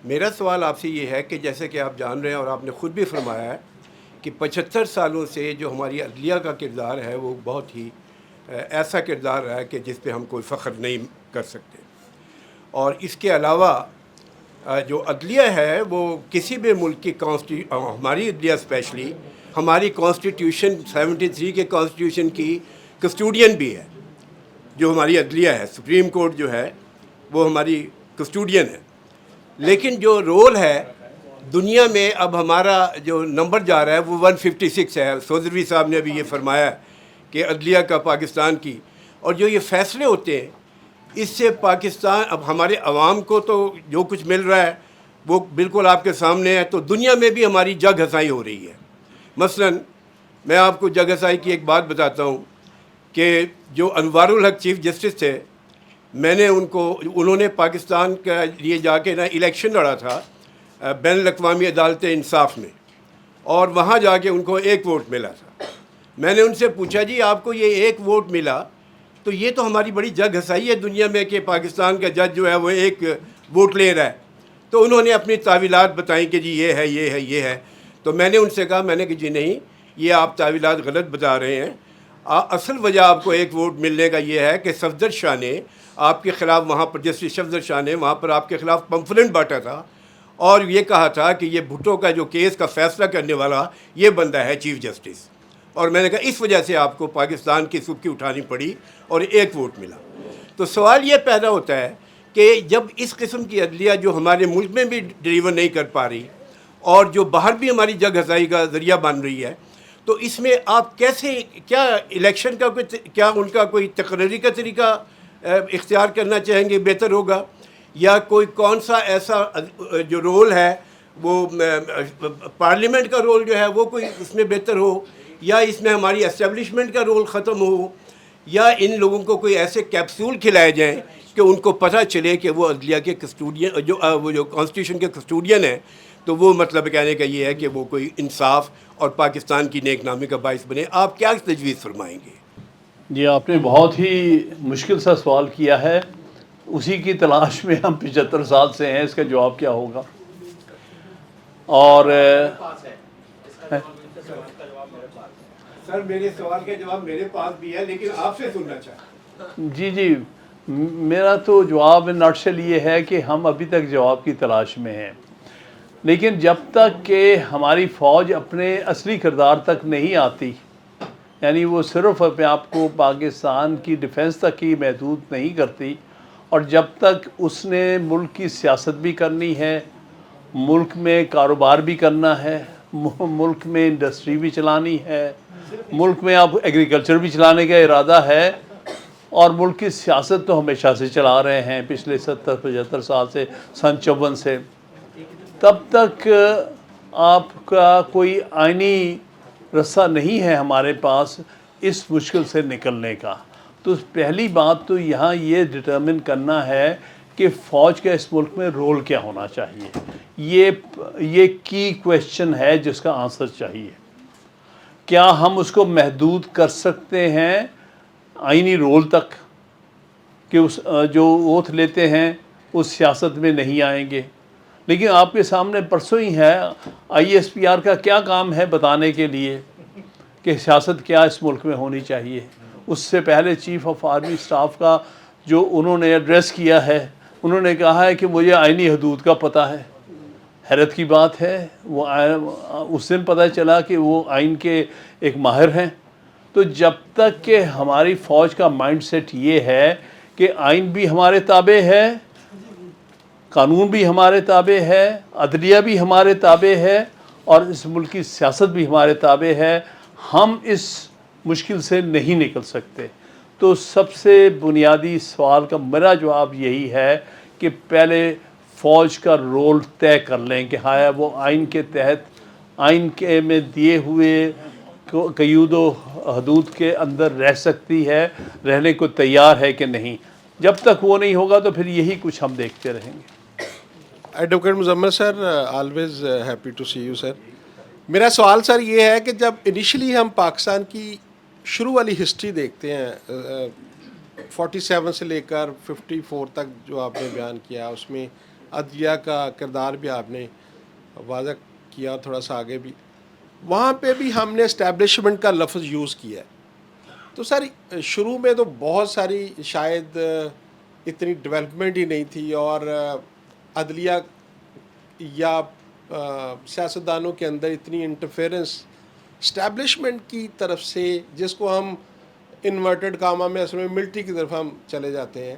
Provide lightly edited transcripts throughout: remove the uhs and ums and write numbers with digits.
میرا سوال آپ سے یہ ہے کہ جیسے کہ آپ جان رہے ہیں اور آپ نے خود بھی فرمایا ہے کہ 75 سالوں سے جو ہماری عدلیہ کا کردار ہے وہ بہت ہی ایسا کردار رہا ہے کہ جس پہ ہم کوئی فخر نہیں کر سکتے. اور اس کے علاوہ جو عدلیہ ہے وہ کسی بھی ملک کی ہماری عدلیہ اسپیشلی ہماری کانسٹیٹیوشن 73 کے کانسٹیٹیوشن کی کسٹوڈین بھی ہے. جو ہماری عدلیہ ہے، سپریم کورٹ جو ہے وہ ہماری کسٹوڈین ہے. لیکن جو رول ہے دنیا میں اب ہمارا جو نمبر جا رہا ہے وہ 156 ہے. سودروی صاحب نے ابھی یہ فرمایا کہ عدلیہ کا پاکستان کی، اور جو یہ فیصلے ہوتے ہیں اس سے پاکستان، اب ہمارے عوام کو تو جو کچھ مل رہا ہے وہ بالکل آپ کے سامنے ہے، تو دنیا میں بھی ہماری جگ ہنسائی ہو رہی ہے. مثلا میں آپ کو جگ ہنسائی کی ایک بات بتاتا ہوں کہ جو انوار الحق چیف جسٹس تھے، میں نے انہوں نے پاکستان کے لیے جا کے الیکشن لڑا تھا بین الاقوامی عدالت انصاف میں، اور وہاں جا کے ان کو 1 ووٹ ملا تھا. میں نے ان سے پوچھا جی آپ کو یہ 1 ووٹ ملا تو یہ تو ہماری بڑی جگ ہنسائی ہے دنیا میں کہ پاکستان کا جج جو ہے وہ 1 ووٹ لے رہا ہے. تو انہوں نے اپنی تعویلات بتائیں کہ جی یہ ہے یہ ہے یہ ہے. تو میں نے ان سے کہا، میں نے کہ جی نہیں، یہ آپ تعویلات غلط بتا رہے ہیں. اصل وجہ آپ کو 1 ووٹ ملنے کا یہ ہے کہ صفدر شاہ نے آپ کے خلاف وہاں پر، جسٹس صفدر شاہ نے وہاں پر آپ کے خلاف پمفلنٹ بانٹا تھا اور یہ کہا تھا کہ یہ بھٹو کا جو کیس کا فیصلہ کرنے والا یہ بندہ ہے چیف جسٹس. اور میں نے کہا اس وجہ سے آپ کو پاکستان کی سبکی اٹھانی پڑی اور 1 ووٹ ملا. تو سوال یہ پیدا ہوتا ہے کہ جب اس قسم کی عدلیہ جو ہمارے ملک میں بھی ڈیلیور نہیں کر پا رہی اور جو باہر بھی ہماری جگ ہنسائی کا ذریعہ بن رہی ہے، تو اس میں آپ کیسے، کیا الیکشن کا کیا ان کا کوئی تقرری کا طریقہ اختیار کرنا چاہیں گے بہتر ہوگا، یا کوئی کون سا ایسا جو رول ہے وہ پارلیمنٹ کا رول جو ہے وہ کوئی اس میں بہتر ہو، یا اس میں ہماری اسٹیبلشمنٹ کا رول ختم ہو، یا ان لوگوں کو کوئی ایسے کیپسول کھلائے جائیں کہ ان کو پتہ چلے کہ وہ عدلیہ کے کسٹوڈین، وہ جو کانسٹیٹیوشن کے کسٹوڈین ہیں، تو وہ مطلب کہنے کا یہ ہے کہ وہ کوئی انصاف اور پاکستان کی نیک نامی کا باعث بنے. آپ کیا تجویز فرمائیں گے؟ جی آپ نے بہت ہی مشکل سا سوال کیا ہے، اسی کی تلاش میں ہم 75 سال سے ہیں، اس کا جواب کیا ہوگا. اور سر میرے سوال کا جواب میرے پاس بھی ہے لیکن آپ سے سننا چاہتا ہوں. جی میرا تو جواب نٹشل یہ ہے کہ ہم ابھی تک جواب کی تلاش میں ہیں، لیکن جب تک کہ ہماری فوج اپنے اصلی کردار تک نہیں آتی، یعنی وہ صرف اپنے آپ کو پاکستان کی ڈیفنس تک ہی محدود نہیں کرتی، اور جب تک اس نے ملک کی سیاست بھی کرنی ہے، ملک میں کاروبار بھی کرنا ہے، ملک میں انڈسٹری بھی چلانی ہے، ملک میں اب ایگریکلچر بھی چلانے کا ارادہ ہے، اور ملک کی سیاست تو ہمیشہ سے چلا رہے ہیں پچھلے 70-75 سال سے، سن 54 سے، تب تک آپ کا کوئی آئینی رستہ نہیں ہے ہمارے پاس اس مشکل سے نکلنے کا. تو پہلی بات تو یہاں یہ ڈٹرمن کرنا ہے کہ فوج کا اس ملک میں رول کیا ہونا چاہیے. یہ کی کویشچن ہے جس کا آنسر چاہیے. کیا ہم اس کو محدود کر سکتے ہیں آئینی رول تک کہ اس جو اوتھ لیتے ہیں اس سیاست میں نہیں آئیں گے؟ لیکن آپ کے سامنے پرسوں ہی ہے ISPR کا کیا کام ہے بتانے کے لیے کہ سیاست کیا اس ملک میں ہونی چاہیے. اس سے پہلے چیف آف آرمی اسٹاف کا جو انہوں نے ایڈریس کیا ہے، انہوں نے کہا ہے کہ مجھے آئینی حدود کا پتہ ہے. حیرت کی بات ہے، وہ اس دن پتہ چلا کہ وہ آئین کے ایک ماہر ہیں. تو جب تک کہ ہماری فوج کا مائنڈ سیٹ یہ ہے کہ آئین بھی ہمارے تابع ہے، قانون بھی ہمارے تابع ہے، عدلیہ بھی ہمارے تابع ہے، اور اس ملک کی سیاست بھی ہمارے تابع ہے، ہم اس مشکل سے نہیں نکل سکتے. تو سب سے بنیادی سوال کا میرا جواب یہی ہے کہ پہلے فوج کا رول طے کر لیں کہ ہاں وہ آئین کے تحت، آئین کے میں دیے ہوئے قیود و حدود کے اندر رہ سکتی ہے، رہنے کو تیار ہے کہ نہیں. جب تک وہ نہیں ہوگا تو پھر یہی کچھ ہم دیکھتے رہیں گے. Advocate Muzammil sir, always happy to see you sir. میرا سوال سر یہ ہے کہ جب انیشلی ہم پاکستان کی شروع والی ہسٹری دیکھتے ہیں 47 سے لے کر 54 تک جو آپ نے بیان کیا، اس میں عدلیہ کا کردار بھی آپ نے واضح کیا، تھوڑا سا آگے بھی وہاں پہ بھی ہم نے اسٹیبلشمنٹ کا لفظ یوز کیا ہے. تو سر شروع میں تو بہت ساری شاید اتنی ڈیولپمنٹ ہی نہیں تھی، اور عدلیہ یا سیاستدانوں کے اندر اتنی انٹرفیرنس اسٹیبلشمنٹ کی طرف سے، جس کو ہم انورٹڈ کاما میں اصل میں ملٹری کی طرف ہم چلے جاتے ہیں،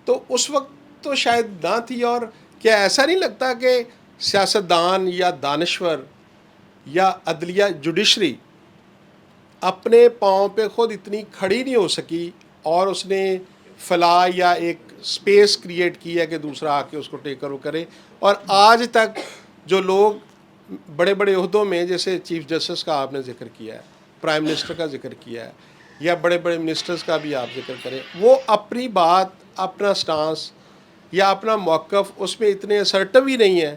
تو اس وقت تو شاید نہ تھی. اور کیا ایسا نہیں لگتا کہ سیاستدان یا دانشور یا عدلیہ جوڈیشری اپنے پاؤں پہ خود اتنی کھڑی نہیں ہو سکی، اور اس نے فلاح یا ایک سپیس کریٹ کی ہے کہ دوسرا آ کے اس کو ٹیک اوور کرے؟ اور آج تک جو لوگ بڑے بڑے عہدوں میں، جیسے چیف جسٹس کا آپ نے ذکر کیا ہے، پرائم منسٹر کا ذکر کیا ہے، یا بڑے بڑے منسٹرز کا بھی آپ ذکر کریں، وہ اپنی بات، اپنا سٹانس یا اپنا موقف اس میں اتنے اسرٹو ہی نہیں ہیں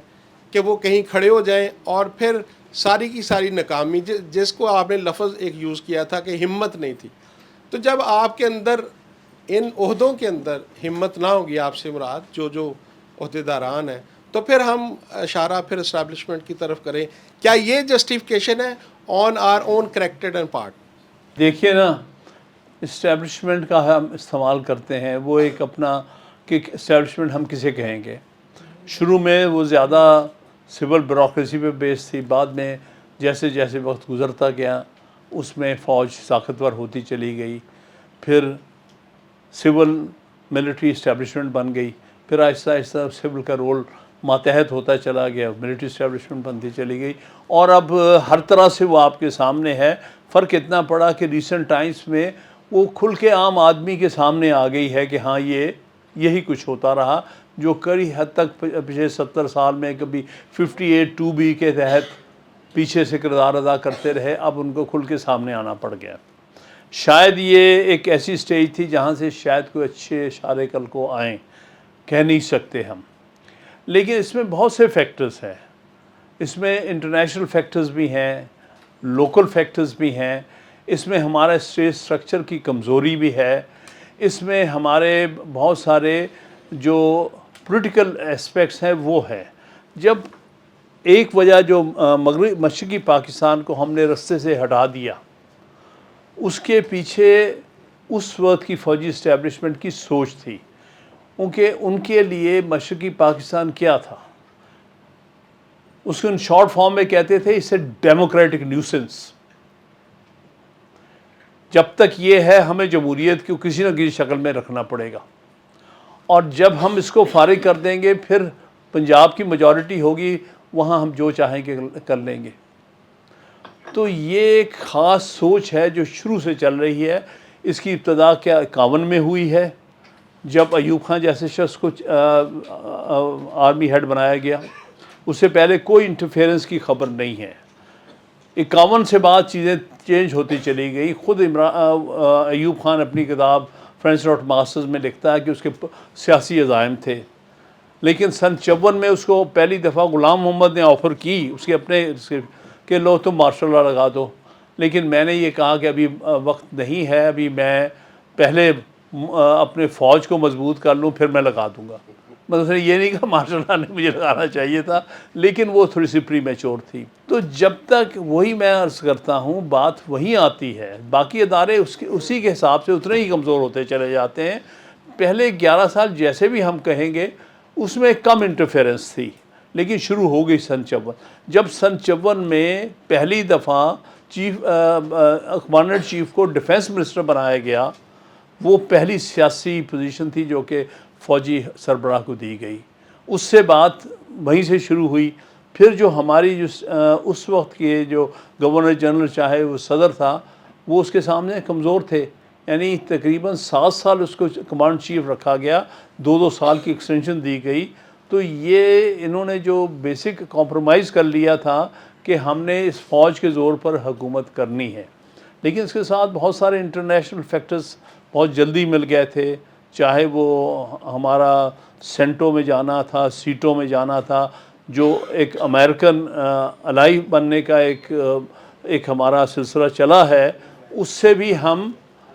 کہ وہ کہیں کھڑے ہو جائیں، اور پھر ساری کی ساری ناکامی، جس کو آپ نے لفظ ایک یوز کیا تھا کہ ہمت نہیں تھی. تو جب آپ کے اندر ان عہدوں کے اندر ہمت نہ ہوگی، آپ سے مراد جو عہدیداران ہیں، تو پھر ہم اشارہ پھر اسٹیبلشمنٹ کی طرف کریں. کیا یہ جسٹیفیکیشن ہے آن our own character and part? دیکھیے نا، اسٹیبلشمنٹ کا ہم استعمال کرتے ہیں، وہ ایک اپنا کہ اسٹیبلشمنٹ ہم کسے کہیں گے. شروع میں وہ زیادہ سول بیوروکریسی پہ بیس تھی، بعد میں جیسے جیسے وقت گزرتا گیا اس میں فوج طاقتور ہوتی چلی گئی، پھر سول ملٹری اسٹیبلشمنٹ بن گئی، پھر آہستہ آہستہ سول کا رول ماتحت ہوتا چلا گیا، ملٹری اسٹیبلشمنٹ بنتی چلی گئی، اور اب ہر طرح سے وہ آپ کے سامنے ہے. فرق اتنا پڑا کہ ریسنٹ ٹائمز میں وہ کھل کے عام آدمی کے سامنے آ گئی ہے کہ ہاں یہی کچھ ہوتا رہا، جو کئی حد تک پچھلے 70 سال میں کبھی 58(2)B کے تحت پیچھے سے کردار ادا کرتے رہے، اب ان کو کھل کے سامنے آنا پڑ گیا. شاید یہ ایک ایسی سٹیج تھی جہاں سے شاید کوئی اچھے اشارے کل کو آئیں، کہہ نہیں سکتے ہم. لیکن اس میں بہت سے فیکٹرز ہیں، اس میں انٹرنیشنل فیکٹرز بھی ہیں، لوکل فیکٹرز بھی ہیں، اس میں ہمارا اسٹیٹ سٹرکچر کی کمزوری بھی ہے، اس میں ہمارے بہت سارے جو پولیٹیکل اسپیکٹس ہیں وہ ہے. جب ایک وجہ جو مشرقی پاکستان کو ہم نے رستے سے ہٹا دیا، اس کے پیچھے اس وقت کی فوجی اسٹیبلشمنٹ کی سوچ تھی، کیونکہ ان کے لیے مشرقی پاکستان کیا تھا، اس کو ان شارٹ فارم میں کہتے تھے اسے ڈیموکریٹک نیوسنس. جب تک یہ ہے ہمیں جمہوریت کو کسی نہ کسی شکل میں رکھنا پڑے گا، اور جب ہم اس کو فارغ کر دیں گے پھر پنجاب کی میجورٹی ہوگی، وہاں ہم جو چاہیں گے کر لیں گے. تو یہ ایک خاص سوچ ہے جو شروع سے چل رہی ہے. اس کی ابتدا کیا 51 میں ہوئی ہے، جب ایوب خان جیسے شخص کو آرمی ہیڈ بنایا گیا. اس سے پہلے کوئی انٹرفیئرنس کی خبر نہیں ہے. 51 سے بعد چیزیں چینج ہوتی چلی گئی. خود ایوب خان اپنی کتاب فرینڈس ناٹ ماسٹرز میں لکھتا ہے کہ اس کے سیاسی عزائم تھے، لیکن سن 54 میں اس کو پہلی دفعہ غلام محمد نے آفر کی اس کے اپنے کہ لو تم مارشل لا لگا دو، لیکن میں نے یہ کہا کہ ابھی وقت نہیں ہے، ابھی میں پہلے اپنے فوج کو مضبوط کر لوں پھر میں لگا دوں گا. مطلب یہ نہیں کہ مارشل لا نے مجھے لگانا چاہیے تھا، لیکن وہ تھوڑی سی پری میچور تھی. تو جب تک وہی میں عرض کرتا ہوں بات وہی آتی ہے، باقی ادارے اسی کے حساب سے اتنے ہی کمزور ہوتے چلے جاتے ہیں. پہلے 11 سال جیسے بھی ہم کہیں گے اس میں کم انٹرفیئرنس تھی، لیکن شروع ہو گئی سن 54. جب سن 54 میں پہلی دفعہ کمانڈر ان چیف کو ڈیفنس منسٹر بنایا گیا، وہ پہلی سیاسی پوزیشن تھی جو کہ فوجی سربراہ کو دی گئی. اس سے بات وہیں سے شروع ہوئی. پھر جو ہماری اس وقت کے جو گورنر جنرل چاہے وہ صدر تھا، وہ اس کے سامنے کمزور تھے، یعنی تقریباً 7 سال اس کو کمانڈ چیف رکھا گیا، 2 سال کی ایکسٹینشن دی گئی. تو یہ انہوں نے جو بیسک کمپرومائز کر لیا تھا کہ ہم نے اس فوج کے زور پر حکومت کرنی ہے. لیکن اس کے ساتھ بہت سارے انٹرنیشنل فیکٹرز بہت جلدی مل گئے تھے، چاہے وہ ہمارا سینٹوں میں جانا تھا، سیٹوں میں جانا تھا، جو ایک امریکن الائی بننے کا ایک ہمارا سلسلہ چلا ہے، اس سے بھی ہم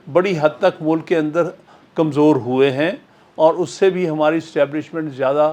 بڑی حد تک ملک کے اندر کمزور ہوئے ہیں، اور اس سے بھی ہماری اسٹیبلشمنٹ زیادہ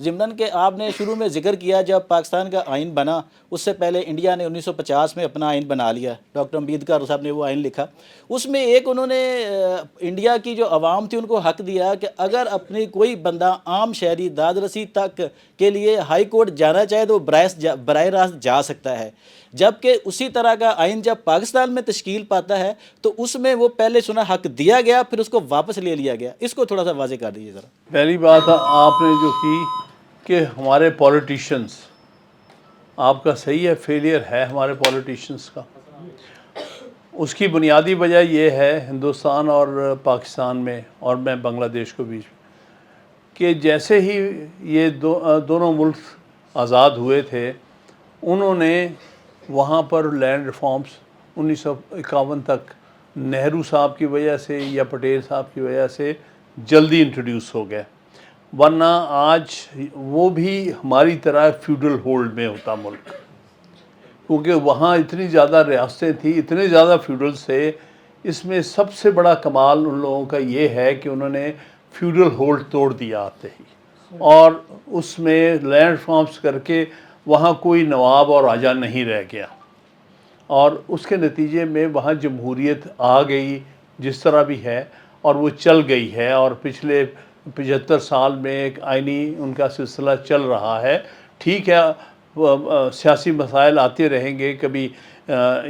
ضمن کہ آپ نے شروع میں ذکر کیا جب پاکستان کا آئین بنا اس سے پہلے انڈیا نے 1950 میں اپنا آئین بنا لیا، ڈاکٹر امبیڈکر صاحب نے وہ آئین لکھا، اس میں ایک انہوں نے انڈیا کی جو عوام تھی ان کو حق دیا کہ اگر اپنی کوئی بندہ عام شہری داد رسی تک کے لیے ہائی کورٹ جانا چاہے تو براہ راست جا سکتا ہے، جبکہ اسی طرح کا آئین جب پاکستان میں تشکیل پاتا ہے تو اس میں وہ پہلے سنا حق دیا گیا پھر اس کو واپس لے لیا گیا، اس کو تھوڑا سا واضح کر دیجیے ذرا۔ پہلی بات آپ نے جو کی کہ ہمارے پولیٹیشنز، آپ کا صحیح ہے، فیلئر ہے ہمارے پولیٹیشنز کا۔ اس کی بنیادی وجہ یہ ہے ہندوستان اور پاکستان میں اور میں بنگلہ دیش کو بیچ میں کہ جیسے ہی یہ دونوں ملک آزاد ہوئے تھے انہوں نے وہاں پر لینڈ ریفارمز 1951 تک نہرو صاحب کی وجہ سے یا پٹیل صاحب کی وجہ سے جلدی انٹروڈیوس ہو گئے، ورنہ آج وہ بھی ہماری طرح فیوڈل ہولڈ میں ہوتا ملک، کیونکہ وہاں اتنی زیادہ ریاستیں تھیں، اتنے زیادہ فیوڈلز تھے۔ اس میں سب سے بڑا کمال ان لوگوں کا یہ ہے کہ انہوں نے فیوڈل ہولڈ توڑ دیا آتے ہی، اور اس میں لینڈ ریفارمز کر کے وہاں کوئی نواب اور راجا نہیں رہ گیا، اور اس کے نتیجے میں وہاں جمہوریت آ گئی جس طرح بھی ہے، اور وہ چل گئی ہے، اور پچھلے 75 سال میں ایک آئینی ان کا سلسلہ چل رہا ہے۔ ٹھیک ہے، سیاسی مسائل آتے رہیں گے، کبھی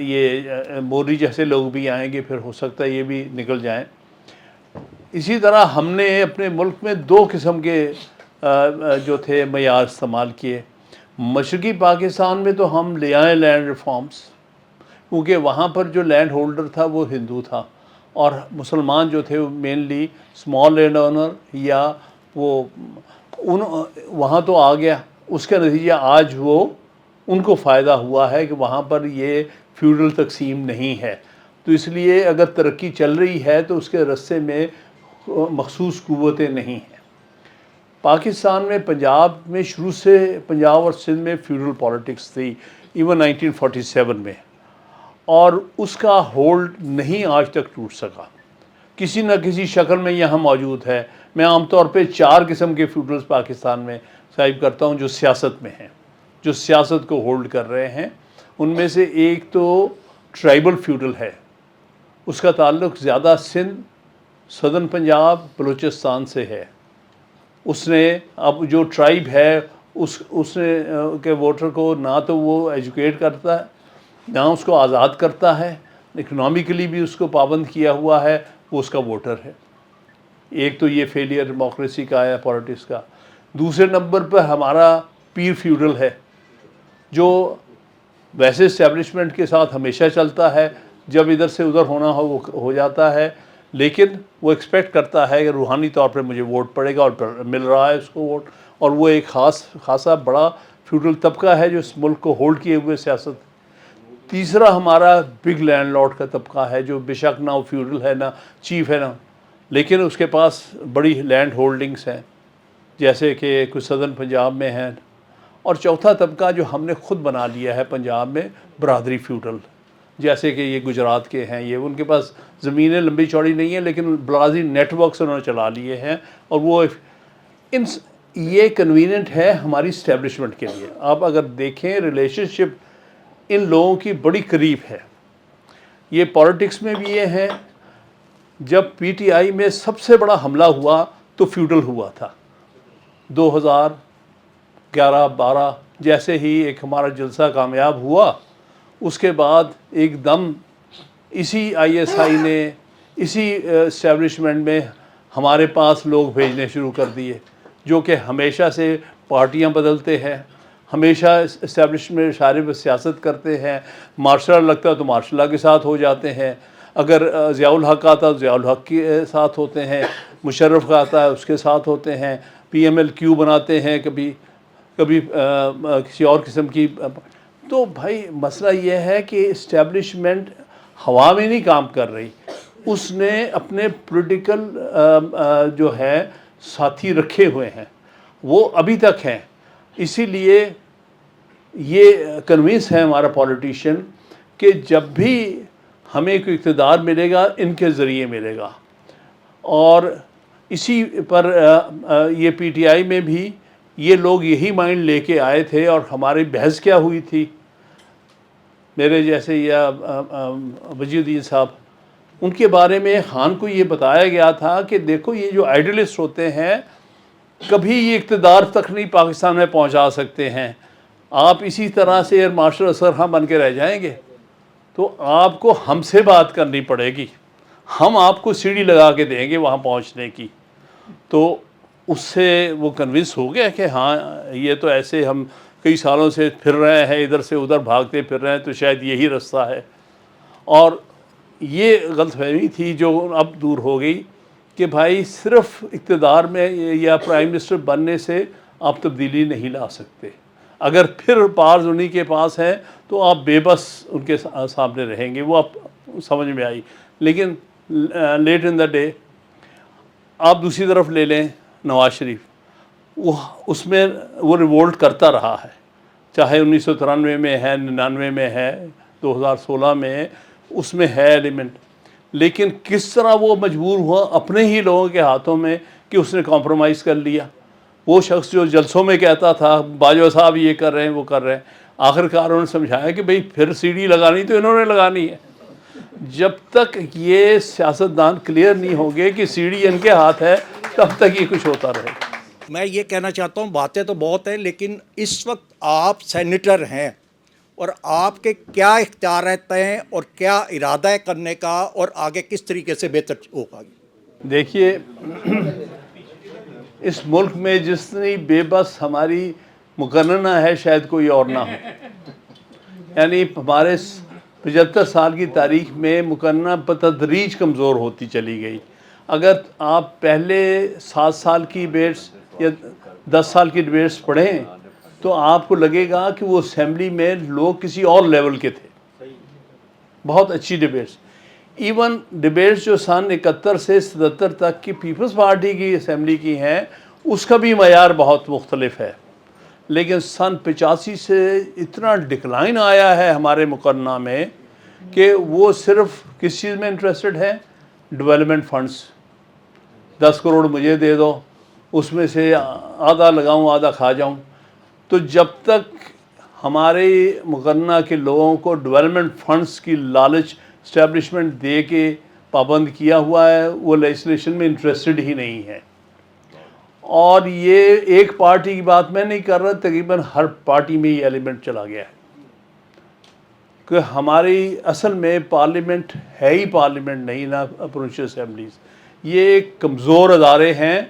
یہ مودی جیسے لوگ بھی آئیں گے، پھر ہو سکتا ہے یہ بھی نکل جائیں۔ اسی طرح ہم نے اپنے ملک میں 2 قسم کے جو تھے معیار استعمال کیے۔ مشرقی پاکستان میں تو ہم لے آئے لینڈ ریفارمز، کیونکہ وہاں پر جو لینڈ ہولڈر تھا وہ ہندو تھا، اور مسلمان جو تھے وہ مینلی اسمال لینڈ اونر یا وہ وہاں تو آ گیا۔ اس کا نتیجہ آج وہ ان کو فائدہ ہوا ہے کہ وہاں پر یہ فیوڈل تقسیم نہیں ہے، تو اس لیے اگر ترقی چل رہی ہے تو اس کے رستے میں مخصوص قوتیں نہیں ہیں۔ پاکستان میں پنجاب میں شروع سے پنجاب اور سندھ میں فیوڈل پالیٹکس تھی، ایون 1947 میں، اور اس کا ہولڈ نہیں آج تک ٹوٹ سکا، کسی نہ کسی شکل میں یہاں موجود ہے۔ میں عام طور پہ 4 قسم کے فیوڈلز پاکستان میں صاحب کرتا ہوں جو سیاست میں ہیں، جو سیاست کو ہولڈ کر رہے ہیں۔ ان میں سے ایک تو ٹرائبل فیوڈل ہے، اس کا تعلق زیادہ سندھ، صدرن پنجاب، بلوچستان سے ہے۔ اس نے اب جو ٹرائب ہے اس نے کے ووٹر کو نہ تو وہ ایجوکیٹ کرتا ہے، نہ اس کو آزاد کرتا ہے، اکنامکلی بھی اس کو پابند کیا ہوا ہے، وہ اس کا ووٹر ہے۔ ایک تو یہ فیلئر ڈیموکریسی کا ہے، پالیٹکس کا۔ دوسرے نمبر پر ہمارا پیر فیوڈل ہے، جو ویسے اسٹیبلشمنٹ کے ساتھ ہمیشہ چلتا ہے، جب ادھر سے ادھر ہونا ہو وہ ہو جاتا ہے، لیکن وہ ایکسپیکٹ کرتا ہے کہ روحانی طور پر مجھے ووٹ پڑے گا، اور مل رہا ہے اس کو ووٹ، اور وہ ایک خاصا بڑا فیوڈل طبقہ ہے جو اس ملک کو ہولڈ کیے ہوئے سیاست۔ تیسرا ہمارا بگ لینڈ لارڈ کا طبقہ ہے، جو بے شک نہ وہ فیوڈل ہے، نہ چیف ہے، نہ، لیکن اس کے پاس بڑی لینڈ ہولڈنگز ہیں، جیسے کہ کچھ صدرن پنجاب میں ہیں۔ اور چوتھا طبقہ جو ہم نے خود بنا لیا ہے پنجاب میں، برادری فیوڈل، جیسے کہ یہ گجرات کے ہیں، یہ ان کے پاس زمینیں لمبی چوڑی نہیں ہیں، لیکن برادری نیٹ ورکس انہوں نے چلا لیے ہیں، اور وہ یہ کنویننٹ ہے ہماری اسٹیبلشمنٹ کے لیے۔ آپ اگر دیکھیں ریلیشن شپ ان لوگوں کی بڑی قریب ہے۔ یہ پالیٹکس میں بھی یہ ہے، جب پی ٹی آئی میں سب سے بڑا حملہ ہوا تو فیوڈل ہوا تھا 2011-12، جیسے ہی ایک ہمارا جلسہ کامیاب ہوا اس کے بعد ایک دم اسی آئی ایس آئی نے اسی اسٹیبلشمنٹ میں ہمارے پاس لوگ بھیجنے شروع کر دیے، جو کہ ہمیشہ سے پارٹیاں بدلتے ہیں، ہمیشہ اسٹیبلشمنٹ اشارے پر سیاست کرتے ہیں، مارشل لا لگتا ہے تو مارشل لا کے ساتھ ہو جاتے ہیں، اگر ضیاء الحق آتا ہے ضیاء الحق کے ساتھ ہوتے ہیں، مشرف کا آتا ہے اس کے ساتھ ہوتے ہیں، پی ایم ایل کیو بناتے ہیں، کبھی کسی اور قسم کی۔ تو بھائی مسئلہ یہ ہے کہ اسٹیبلشمنٹ ہوا میں نہیں کام کر رہی، اس نے اپنے پولیٹیکل جو ہے ساتھی رکھے ہوئے ہیں، وہ ابھی تک ہیں۔ اسی لیے یہ کنوینس ہے ہمارا پولیٹیشین کہ جب بھی ہمیں کوئی اقتدار ملے گا ان کے ذریعے ملے گا، اور اسی پر یہ پی ٹی آئی میں بھی یہ لوگ یہی مائنڈ لے کے آئے تھے، اور ہماری بحث کیا ہوئی تھی میرے جیسے یا وجی الدین صاحب، ان کے بارے میں خان کو یہ بتایا گیا تھا کہ دیکھو یہ جو آئیڈلسٹ ہوتے ہیں کبھی یہ اقتدار تک نہیں پاکستان میں پہنچا سکتے ہیں، آپ اسی طرح سے ایئر مارشل اصغر خان بن کے رہ جائیں گے تو آپ کو ہم سے بات کرنی پڑے گی، ہم آپ کو سیڑھی لگا کے دیں گے وہاں پہنچنے کی۔ تو اس سے وہ کنونس ہو گیا کہ ہاں یہ تو ایسے ہم کئی سالوں سے پھر رہے ہیں، ادھر سے ادھر بھاگتے پھر رہے ہیں، تو شاید یہی رستہ ہے۔ اور یہ غلط فہمی تھی جو اب دور ہو گئی کہ بھائی صرف اقتدار میں یا پرائم منسٹر بننے سے آپ تبدیلی نہیں لا سکتے، اگر پھر پارز انہی کے پاس ہیں تو آپ بے بس ان کے سامنے رہیں گے، وہ آپ سمجھ میں آئی۔ لیکن لیٹ ان دا ڈے آپ دوسری طرف لے لیں نواز شریف، وہ اس میں وہ ریوولٹ کرتا رہا ہے، چاہے 1993 میں ہے، 99 میں ہے، 2016 میں ہے، اس میں ہے ایلیمنٹ، لیکن کس طرح وہ مجبور ہوا اپنے ہی لوگوں کے ہاتھوں میں کہ اس نے کمپرومائز کر لیا۔ وہ شخص جو جلسوں میں کہتا تھا باجوہ صاحب یہ کر رہے ہیں وہ کر رہے ہیں، آخر کار انہوں نے سمجھایا کہ بھئی پھر سیڑھی لگانی تو انہوں نے لگانی ہے۔ جب تک یہ سیاستدان کلیئر نہیں ہوں گے کہ سیڑھی ان کے ہاتھ ہے تب تک یہ کچھ ہوتا رہے۔ میں یہ کہنا چاہتا ہوں باتیں تو بہت ہیں، لیکن اس وقت آپ سینیٹر ہیں اور آپ کے کیا اختیارات ہیں اور کیا ارادہ ہے کرنے کا، اور آگے کس طریقے سے بہتر ہوگا؟ دیکھیے اس ملک میں جتنی بے بس ہماری مقننہ ہے شاید کوئی اور نہ ہو، یعنی ہمارے 75 سال کی تاریخ میں مقننہ بتدریج کمزور ہوتی چلی گئی۔ اگر آپ پہلے 7 سال کی ڈبیٹس یا 10 سال کی ڈبیٹس پڑھیں تو آپ کو لگے گا کہ وہ اسمبلی میں لوگ کسی اور لیول کے تھے، بہت اچھی ڈبیٹس۔ ایون ڈبیٹس جو سن 71 سے 77 تک کی پیپلز پارٹی کی اسمبلی کی ہیں اس کا بھی معیار بہت مختلف ہے، لیکن سن 85 سے اتنا ڈکلائن آیا ہے ہمارے مقننہ میں کہ وہ صرف کس چیز میں انٹرسٹڈ ہے؟ ڈیولپمنٹ فنڈز، 10 کروڑ مجھے دے دو، اس میں سے آدھا لگاؤں آدھا کھا جاؤں۔ تو جب تک ہمارے مقننہ کے لوگوں کو ڈیولپمنٹ فنڈز کی لالچ اسٹیبلشمنٹ دے کے پابند کیا ہوا ہے، وہ لیجسلیشن میں انٹرسٹڈ ہی نہیں ہے۔ اور یہ ایک پارٹی کی بات میں نہیں کر رہا، تقریباً ہر پارٹی میں یہ ایلیمنٹ چلا گیا ہے کہ ہماری اصل میں پارلیمنٹ ہے ہی پارلیمنٹ نہیں، نہ پروونشل اسمبلیز، یہ ایک کمزور ادارے ہیں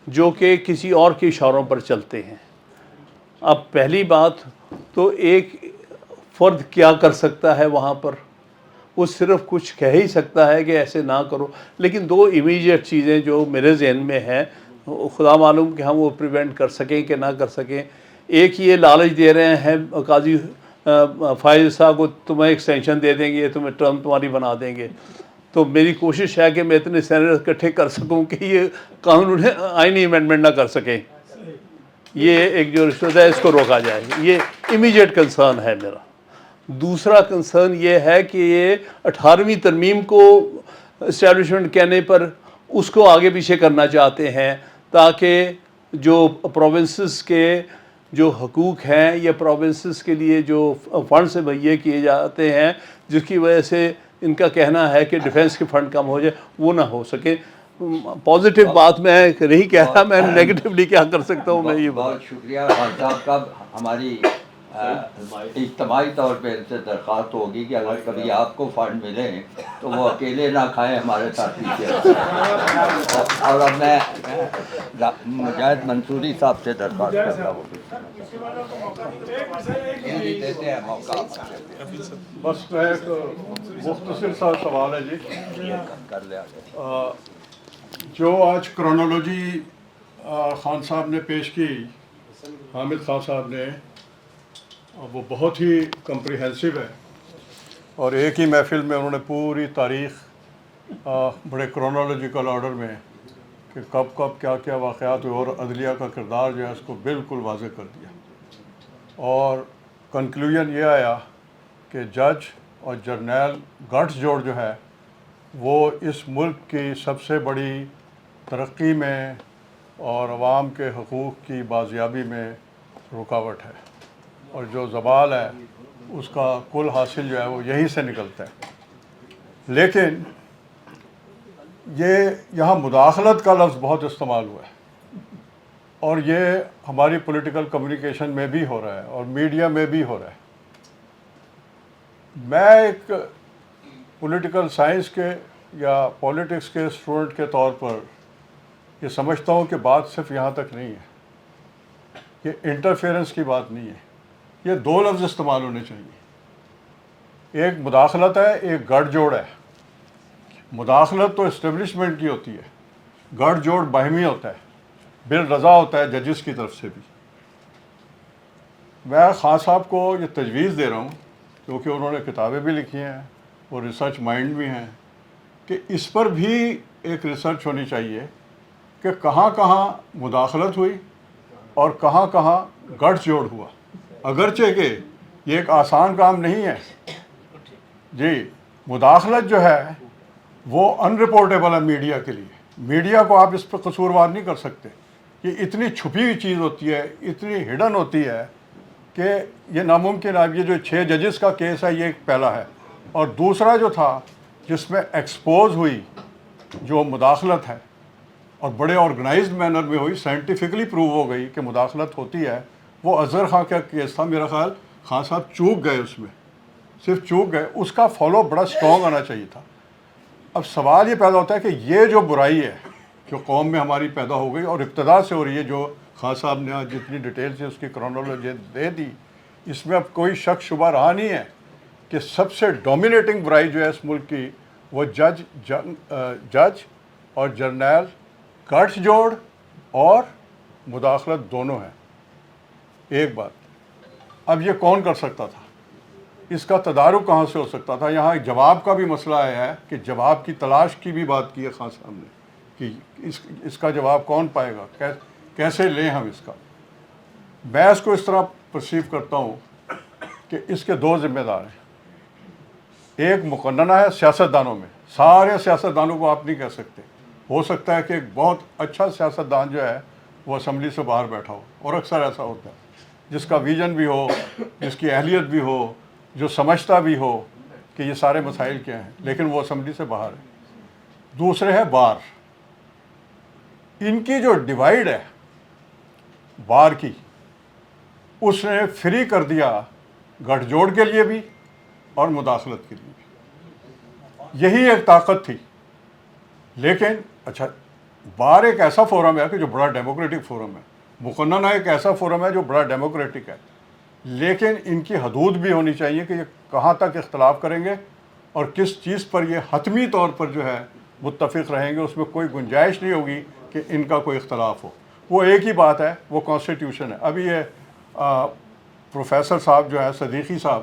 جو کہ کسی اور کے اشاروں پر چلتے ہیں۔ اب پہلی بات تو ایک فرد کیا کر سکتا ہے وہاں پر؟ وہ صرف کچھ کہہ ہی سکتا ہے کہ ایسے نہ کرو، لیکن 2 امیجیٹ چیزیں جو میرے ذہن میں ہیں، خدا معلوم کہ ہم وہ پریونٹ کر سکیں کہ نہ کر سکیں۔ ایک یہ لالچ دے رہے ہیں قاضی فائز صاحب کو، تمہیں ایکسٹینشن دے دیں گے، تمہیں ٹرم تمہاری بنا دیں گے، تو میری کوشش ہے کہ میں اتنے سینیٹر اکٹھے کر سکوں کہ یہ قانون آئینی امینڈمنٹ نہ کر سکیں، یہ ایک جو رشوت ہے اس کو روکا جائے، یہ امیجیٹ کنسرن ہے میرا۔ دوسرا کنسرن یہ ہے کہ یہ 18ویں ترمیم کو اسٹیبلشمنٹ کہنے پر اس کو آگے پیچھے کرنا چاہتے ہیں تاکہ جو پروونسز کے جو حقوق ہیں یا پروونسز کے لیے جو فنڈز مہیا کیے جاتے ہیں جس کی وجہ سے ان کا کہنا ہے کہ ڈیفنس کے فنڈ کم ہو جائے، وہ نہ ہو سکے۔ پازیٹیو بات میں نہیں کہہ رہا، میں نیگیٹولی کیا کر سکتا ہوں میں یہ بہت شکریہ خان صاحب کا۔ ہماری اجتماعی طور پہ ان سے درخواست ہوگی کہ اگر کبھی آپ کو فنڈ ملیں تو وہ اکیلے نہ کھائیں، ہمارے ساتھ پیچھے۔ اور اب میں مجاہد منصوری صاحب سے درخواست کرتا ہوں، دیتے ہیں موقع۔ بس ایک مختصر سا سوال ہے جی، کر لیا جو آج کرونالوجی خان صاحب نے پیش کی، حامد خان صاحب نے، وہ بہت ہی کمپریہنسو ہے، اور ایک ہی محفل میں انہوں نے پوری تاریخ بڑے کرونالوجیکل آرڈر میں کہ کب کب کیا کیا واقعات ہوئے اور عدلیہ کا کردار جو ہے اس کو بالکل واضح کر دیا، اور کنکلوژن یہ آیا کہ جج اور جرنیل گٹھ جوڑ جو ہے وہ اس ملک کی سب سے بڑی ترقی میں اور عوام کے حقوق کی بازیابی میں رکاوٹ ہے، اور جو زوال ہے اس کا کل حاصل جو ہے وہ یہیں سے نکلتا ہے۔ لیکن یہ یہاں مداخلت کا لفظ بہت استعمال ہوا ہے، اور یہ ہماری پولیٹیکل کمیونیکیشن میں بھی ہو رہا ہے اور میڈیا میں بھی ہو رہا ہے۔ میں ایک پولیٹیکل سائنس کے یا پولیٹکس کے اسٹوڈنٹ کے طور پر یہ سمجھتا ہوں کہ بات صرف یہاں تک نہیں ہے، یہ انٹرفیئرنس کی بات نہیں ہے، یہ دو لفظ استعمال ہونے چاہیے۔ ایک مداخلت ہے، ایک گڑھ جوڑ ہے۔ مداخلت تو اسٹیبلشمنٹ کی ہوتی ہے، گڑھ جوڑ باہمی ہوتا ہے، بالرضا ہوتا ہے ججز کی طرف سے بھی۔ میں خان صاحب کو یہ تجویز دے رہا ہوں، کیونکہ انہوں نے کتابیں بھی لکھی ہیں، وہ ریسرچ مائنڈ بھی ہیں، کہ اس پر بھی ایک ریسرچ ہونی چاہیے کہ کہاں کہاں مداخلت ہوئی اور کہاں کہاں گٹھ جوڑ ہوا، اگرچہ کہ یہ ایک آسان کام نہیں ہے۔ جی، مداخلت جو ہے وہ ان رپورٹیبل ہے میڈیا کے لیے، میڈیا کو آپ اس پہ قصوروار نہیں کر سکتے، یہ اتنی چھپی ہوئی چیز ہوتی ہے، اتنی ہڈن ہوتی ہے کہ یہ ناممکن ہے۔ یہ جو 6 ججز کا کیس ہے، یہ ایک پہلا ہے، اور دوسرا جو تھا جس میں ایکسپوز ہوئی جو مداخلت ہے اور بڑے آرگنائزڈ مینر میں ہوئی، سائنٹیفکلی پروو ہو گئی کہ مداخلت ہوتی ہے، وہ اظہر خان کا کیس تھا۔ میرا خیال خان صاحب چوک گئے، اس میں صرف چوک گئے، اس کا فالو بڑا سٹرونگ آنا چاہیے تھا۔ اب سوال یہ پیدا ہوتا ہے کہ یہ جو برائی ہے جو قوم میں ہماری پیدا ہو گئی اور ابتدا سے ہو رہی ہے، جو خان صاحب نے آج جتنی ڈیٹیل سے اس کی کرونالوجی دے دی، اس میں اب کوئی شک شبہ رہا نہیں ہے کہ سب سے ڈومینیٹنگ برائی جو ہے اس ملک کی، وہ جج اور جرنیل گٹھ جوڑ اور مداخلت دونوں ہیں۔ ایک بات، اب یہ کون کر سکتا تھا؟ اس کا تدارک کہاں سے ہو سکتا تھا؟ یہاں ایک جواب کا بھی مسئلہ آیا ہے کہ جواب کی تلاش کی بھی بات کی ہے خان صاحب نے، کہ اس کا جواب کون پائے گا، کیسے لیں ہم اس کا۔ میں اس کو اس طرح پرسیو کرتا ہوں کہ اس کے 2 ذمہ دار ہیں۔ ایک مقننہ ہے سیاستدانوں میں، سارے سیاستدانوں کو آپ نہیں کہہ سکتے، ہو سکتا ہے کہ ایک بہت اچھا سیاستدان جو ہے وہ اسمبلی سے باہر بیٹھا ہو، اور اکثر ایسا ہوتا ہے، جس کا ویژن بھی ہو، جس کی اہلیت بھی ہو، جو سمجھتا بھی ہو کہ یہ سارے مسائل کیا ہیں، لیکن وہ اسمبلی سے باہر ہے۔ دوسرے ہے بار، ان کی جو ڈیوائیڈ ہے بار کی، اس نے فری کر دیا گٹھ جوڑ کے لیے بھی اور مداخلت کے لیے بھی۔ یہی ایک طاقت تھی۔ لیکن اچھا، بار ایک ایسا فورم ہے کہ جو بڑا ڈیموکریٹک فورم ہے، مقننہ ایک ایسا فورم ہے جو بڑا ڈیموکریٹک ہے، لیکن ان کی حدود بھی ہونی چاہیے کہ یہ کہاں تک اختلاف کریں گے اور کس چیز پر یہ حتمی طور پر جو ہے متفق رہیں گے، اس میں کوئی گنجائش نہیں ہوگی کہ ان کا کوئی اختلاف ہو۔ وہ ایک ہی بات ہے، وہ کانسٹیٹیوشن ہے۔ ابھی یہ پروفیسر صاحب جو ہے، صدیقی صاحب،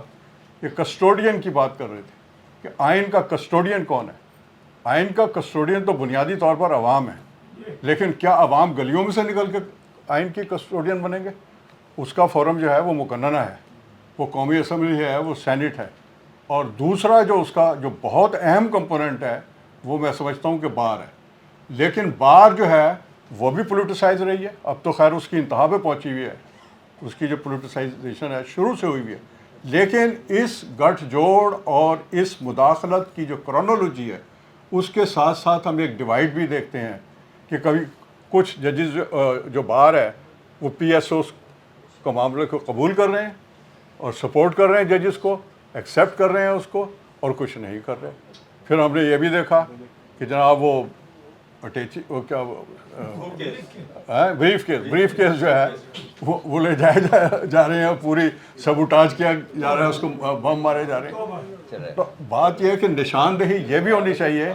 یہ کسٹوڈین کی بات کر رہے تھے کہ آئین کا کسٹوڈین کون ہے۔ آئین کا کسٹوڈین تو بنیادی طور پر عوام ہے، لیکن کیا عوام گلیوں میں سے نکل کے آئین کی کسٹوڈین بنیں گے؟ اس کا فورم جو ہے وہ مقننہ ہے، وہ قومی اسمبلی ہے، وہ سینٹ ہے۔ اور دوسرا جو اس کا جو بہت اہم کمپوننٹ ہے، وہ میں سمجھتا ہوں کہ بار ہے۔ لیکن بار جو ہے وہ بھی پولیٹیسائز رہی ہے، اب تو خیر اس کی انتہا پہ پہنچی ہوئی ہے، اس کی جو پولیٹیسائزیشن ہے شروع سے ہوئی ہوئی ہے۔ لیکن اس گٹھ جوڑ اور اس مداخلت کی جو کرونالوجی ہے، اس کے ساتھ ساتھ ہم ایک ڈیوائیڈ بھی دیکھتے ہیں کہ کبھی کچھ ججز جو بار ہے وہ پی ایس اوز کا معاملے کو قبول کر رہے ہیں اور سپورٹ کر رہے ہیں، ججز کو ایکسیپٹ کر رہے ہیں اس کو، اور کچھ نہیں کر رہے۔ پھر ہم نے یہ بھی دیکھا کہ جناب وہ اٹیچی، وہ کیا بریف کیس جو ہے وہ لے جائے جا رہے ہیں، پوری سبوٹاج کیا جا رہا ہے، اس کو بم مارے جا رہے ہیں۔ تو بات یہ ہے کہ نشاندہی یہ بھی ہونی چاہیے،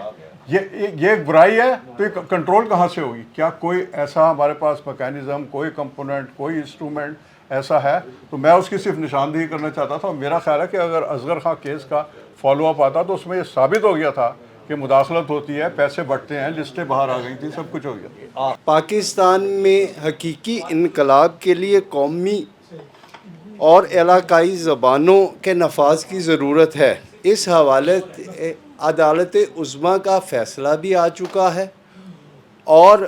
یہ ایک برائی ہے تو یہ کنٹرول کہاں سے ہوگی؟ کیا کوئی ایسا ہمارے پاس میکینزم، کوئی کمپوننٹ، کوئی انسٹرومنٹ ایسا ہے؟ تو میں اس کی صرف نشاندہی کرنا چاہتا تھا۔ میرا خیال ہے کہ اگر اصغر خان کیس کا فالو اپ آتا تو اس میں یہ ثابت ہو گیا تھا کہ مداخلت ہوتی ہے، پیسے بٹتے ہیں، لسٹیں باہر آ گئی تھیں، سب کچھ ہو گیا۔ پاکستان میں حقیقی انقلاب کے لیے قومی اور علاقائی زبانوں کے نفاذ کی ضرورت ہے۔ اس حوالے عدالت عظمیٰ کا فیصلہ بھی آ چکا ہے، اور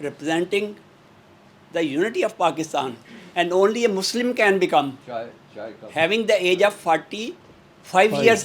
representing the unity of Pakistan, and only a Muslim can become having the age of 45 years,